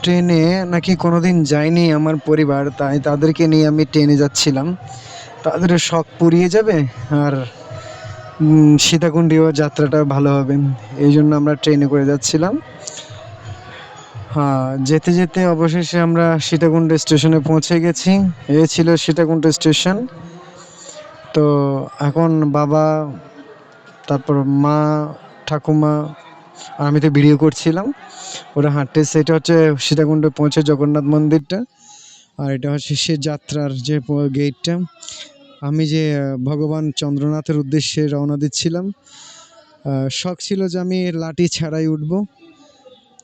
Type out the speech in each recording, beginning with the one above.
ট্রেনে নাকি কোনোদিন যায়নি আমার পরিবার, তাই তাদেরকে নিয়ে আমি ট্রেনে যাচ্ছিলাম। তাদের শখ পুড়িয়ে যাবে, আর সীতাকুণ্ডীয় যাত্রাটা ভালো হবে, এই জন্য আমরা ট্রেনে করে যাচ্ছিলাম। হ্যাঁ, যেতে যেতে অবশেষে আমরা সীতাকুণ্ড স্টেশনে পৌঁছে গেছি। এ ছিল সীতাকুণ্ড স্টেশন। তো এখন বাবা, তারপর মা, ঠাকুমা, আর আমি তো ভিডিও করছিলাম, ওরা হাঁটতেছে। এটা হচ্ছে সীতাকুণ্ডে পৌঁছে জগন্নাথ মন্দিরটা, আর এটা হচ্ছে সে যাত্রার যে গেটটা। আমি যে ভগবান চন্দ্রনাথের উদ্দেশ্যে রওনা দিচ্ছিলাম। শখ ছিল যে আমি লাঠি ছাড়াই উঠব,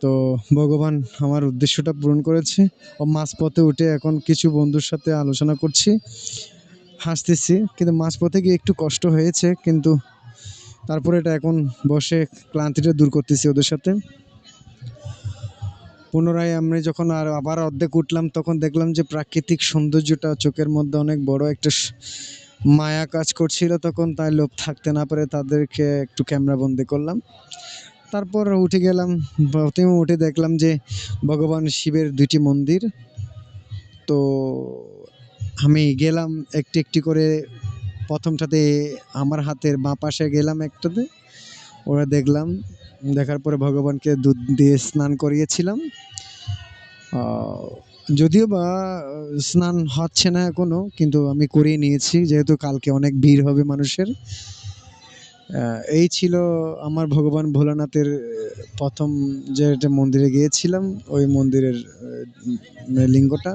তো ভগবান আমার উদ্দেশ্যটা পূরণ করেছে। ও মাঝপথে উঠে এখন কিছু বন্ধুর সাথে আলোচনা করছি, হাসতেছি, কিন্তু মাঝপথে গিয়ে একটু কষ্ট হয়েছে, কিন্তু তারপরে এটা এখন বসে ক্লান্তিটা দূর করতেছি ওদের সাথে। পুনরায় আমি যখন আবার অর্ধেক উঠলাম, তখন দেখলাম যে প্রাকৃতিক সৌন্দর্যটা চোখের মধ্যে অনেক বড় একটা মায়া কাজ করছিল তখন, তাই লোভ থাকতে না পারে তাদেরকে একটু ক্যামেরা বন্দি করলাম। তারপর উঠে গেলাম। প্রথমে উঠে দেখলাম যে ভগবান শিবের দুইটি মন্দির। তো আমি গেলাম একটি একটি করে। প্রথমটাতে আমার হাতের বাঁ পাশে গেলাম একটাতে, ওরা দেখলাম। দেখার পরে ভগবানকে দুধ দিয়ে স্নান করিয়েছিলাম। যদিও বা স্নান হচ্ছে না এখনো, কিন্তু আমি করিয়ে নিয়েছি, যেহেতু কালকে অনেক ভিড় হবে মানুষের। এই ছিল আমার ভগবান ভোলানাথের প্রথম যে মন্দিরে গিয়েছিলাম, ওই মন্দিরের লিঙ্গটা।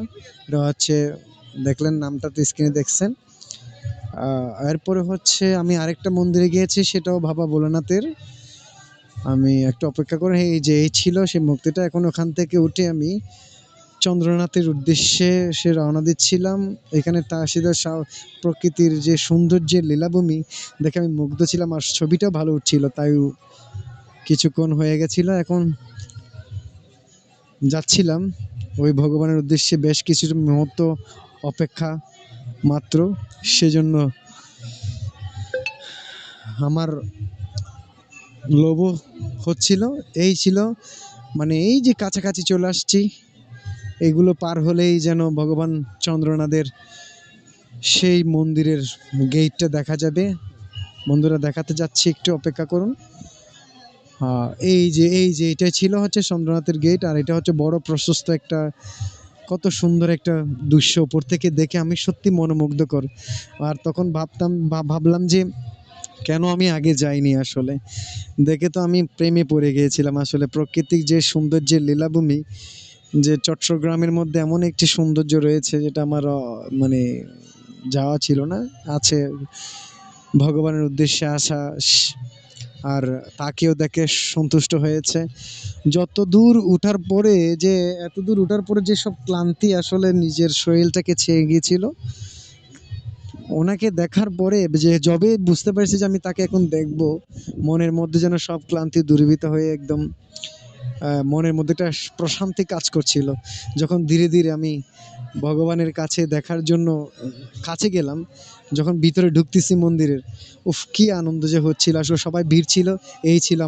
এটা হচ্ছে, দেখলেন নামটা তো স্ক্রিনে দেখছেন। এরপরে হচ্ছে আমি আরেকটা মন্দিরে গিয়েছি, সেটাও বাবা ভোলানাথের। আমি একটু অপেক্ষা করে, এই যে এই ছিল সেই মূর্তিটা। এখন ওখান থেকে উঠে আমি চন্দ্রনাথের উদ্দেশ্যে রওনা দিচ্ছিলাম। এখানে তাসিদার প্রকৃতির যে সৌন্দর্যের লীলাভূমি দেখে আমি মুগ্ধ ছিলাম, আর ছবিটাও ভালো উঠছিল, তাই কিছুক্ষণ হয়ে গেছিল। এখন যাচ্ছিলাম ওই ভগবানের উদ্দেশ্যে, বেশ কিছু মুহূর্ত অপেক্ষা মাত্র, সেজন্য আমার লোভও হচ্ছিল। এই ছিল, মানে এই যে কাছাকাছি চলে আসছি, এগুলো পার হলেই যেন ভগবান চন্দ্রনাথের সেই মন্দিরের গেটটা দেখা যাবে। বন্ধুরা, দেখাতে যাচ্ছি, একটু অপেক্ষা করুন। এই যে এটা ছিল হচ্ছে চন্দ্রনাথের গেট, আর এটা হচ্ছে বড় প্রশস্ত একটা, কত সুন্দর একটা দৃশ্য উপর থেকে দেখে আমি সত্যি মনোমুগ্ধকর। আর তখন ভাবলাম যে কেন আমি আগে যাইনি। আসলে দেখে তো আমি প্রেমে পড়ে গিয়েছিলাম। আসলে প্রাকৃতিক যে সৌন্দর্যের লীলাভূমি, যে চট্টগ্রামের মধ্যে এমন একটি সৌন্দর্য রয়েছে, যেটা আমার মানে যাওয়া ছিল না, আছে। ভগবানের উদ্দেশ্যে আসা, আর তাকেও দেখে সন্তুষ্ট হয়েছে। যত দূর উঠার পরে, যে এত দূর উঠার পরে যে সব ক্লান্তি আসলে নিজের শরীরটাকে ছেয়ে গিয়েছিল, ওনাকে দেখার পরে যে যবে বুঝতে পারছি যে আমি তাকে এখন দেখব, মনের মধ্যে যেন সব ক্লান্তি দূরীভূত হয়ে একদম মনের মধ্যে একটা প্রশান্তি কাজ করছিল। যখন ধীরে ধীরে আমি ভগবানের কাছে দেখার জন্য কাছে গেলাম, যখন ভিতরে ঢুকতেছি মন্দিরের, উফ কি আনন্দ যে হচ্ছিল। আসলে সবাই ভিড় ছিল, এই ছিল